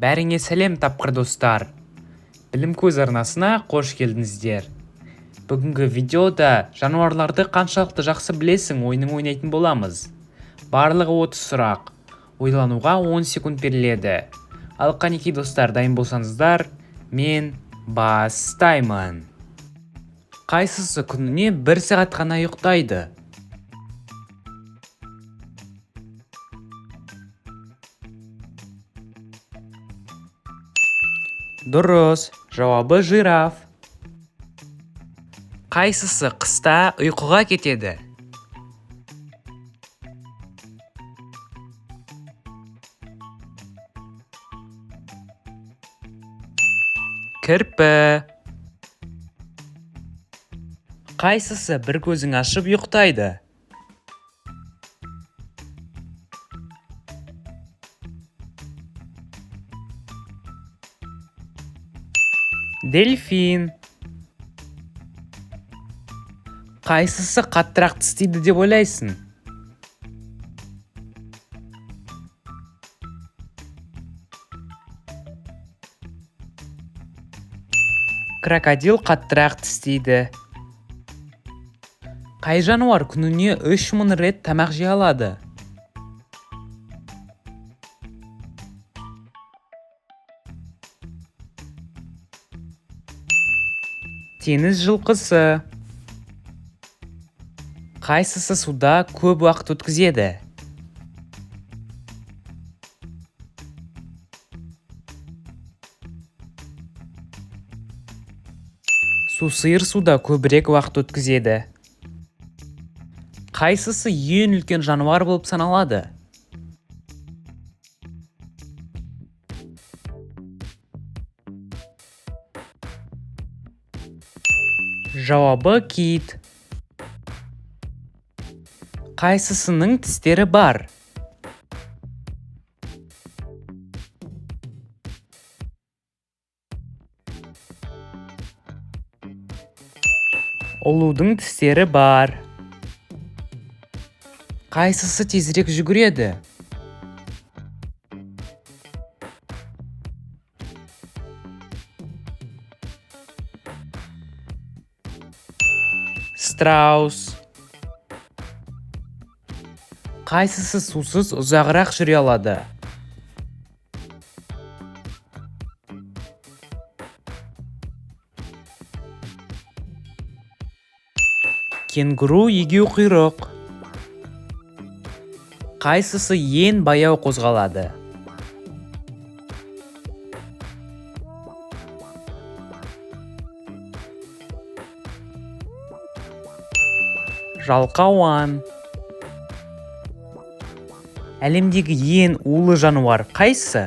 Бәріңе сәлем тапқыр достар. Білім көз арнасына қош келдіңіздер. Бүгінгі видеода жануарларды қаншалықты жақсы білесің ойынын ойнайтын боламыз. Барлығы 30 сұрақ. Ойлануға 10 секунд беріледі. Ал қанекей достар, дайын болсаңыздар, мен бастаймын. Қайсысы күніне 1 сағат қана ұйықтайды? Дұрыс, жауабы жираф. Қайсысы қыста ұйқыға кетеді? Кірпі. Қайсысы бір көзін ашып ұйықтайды? Дельфин. Қайсысы қаттырақ тістейді деп ойлайсың? Крокодил қаттырақ тістейді. Қай жануар күніне 3000 рет тамақ жей алады? Теңіз жылқысы. Қайсысы суда көп уақыт өткізеді? Сусыр суда көбірек уақыт өткізеді. Қайсысы ең үлкен жануар болып саналады? Жауабы кит. Қайсысының тістері бар? Ұлудың тістері бар. Қайсысы тезірек жүгіреді? Страус. Қайсысы сусыз ұзағырақ жүре алады? Кенгуру егеу құйрық. Қайсысы ең баяу қозғалады? Жалқауан. Әлемдегі ең улы жануар қайсы?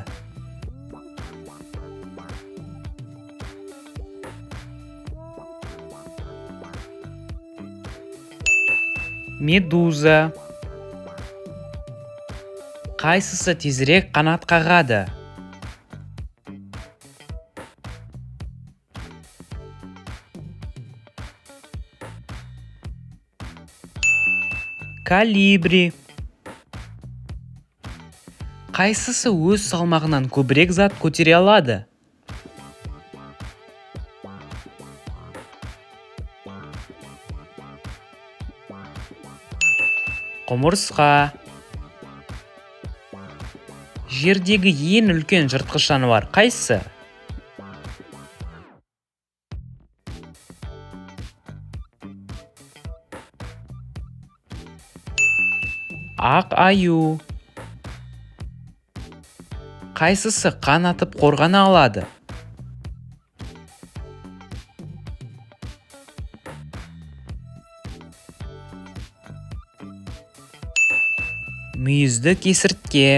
Медуза. Қайсысы тезірек қанат қағады? Колибри. Қайсысы өз салмағынан көбірек зат көтере алады? Құмырсқа. Жердегі ең үлкен жыртқыш жануар қайсы? Ақ аю. Қайсысы қан атып қорғана алады? Мүйізді кесіртке.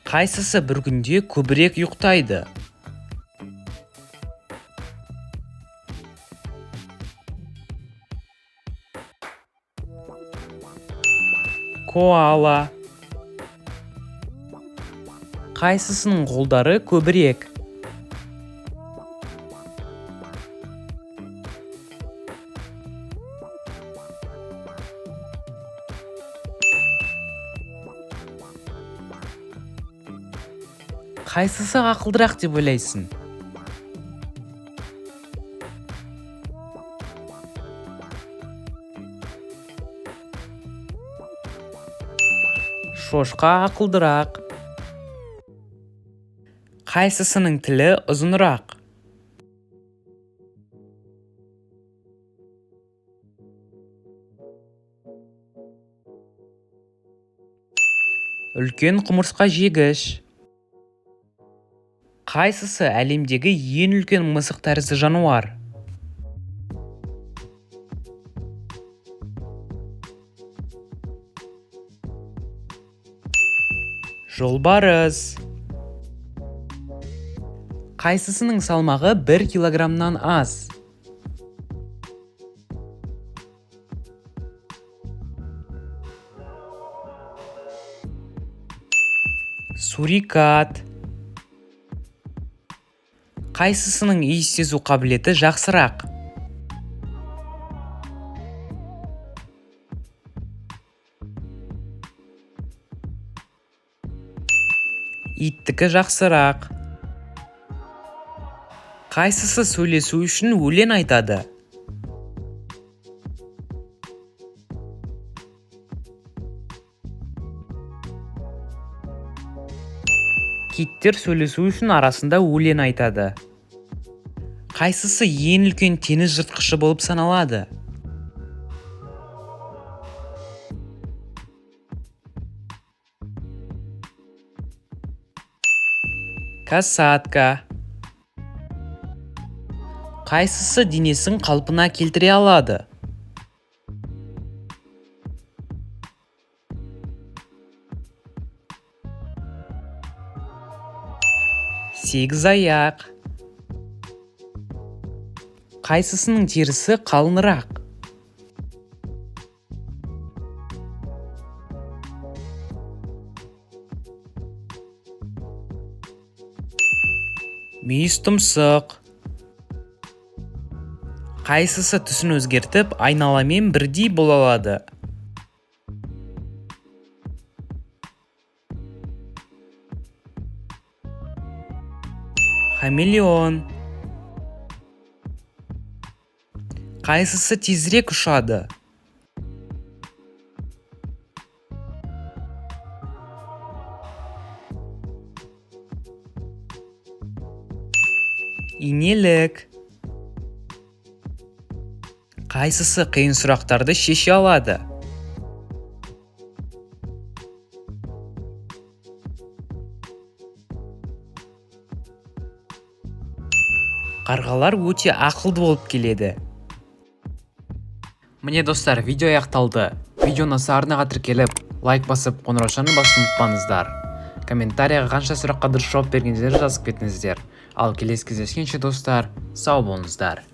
Қайсысы бір күнде көбірек ұйықтайды? Коала. Қайсысының қолдары көбірек? Қайсысы ақылдырақ деп ойлайсың? Шошқа ақылдырақ. Қайсысының тілі ұзынырақ? Үлкен құмырсқа жегіш. Қайсысы әлемдегі ең үлкен мысық тәрізді жануар? Жолбарыс. Қайсысының салмағы 1 килограммнан аз? Сурикат. Қайсысының иіс сезу қабілеті жақсырақ? Иттікі жақсырақ. Қайсысы сөйлесу үшін өлең айтады? Киттер сөйлесу үшін арасында өлең айтады. Қайсысы ең үлкен теңіз жыртқышы болып саналады? Касатка. Қайсысы денесін қалпына келтіре алады? Сегізаяқ. Қайсысының терісі қалынырақ? Мүйіз тұмсық. Қайсысы түсін өзгертіп, айналамен бірдей бола алады? Хамелеон. Қайсысы тезірек ұшады? Инелік. Қайсысы қиын сұрақтарды шеше алады? Қарғалар өте ақылды болып келеді. Міне достар, видео аяқталды. Видеоны арнаға тіркеліп, лайк басып, қоңыраушаны басып ұмытпаңыздар. Комментарияға қанша сұраққа дұрыс жауап бергендерді жазып кетіңіздер. Ал келесі кездескенше достар, сау болыңыздар.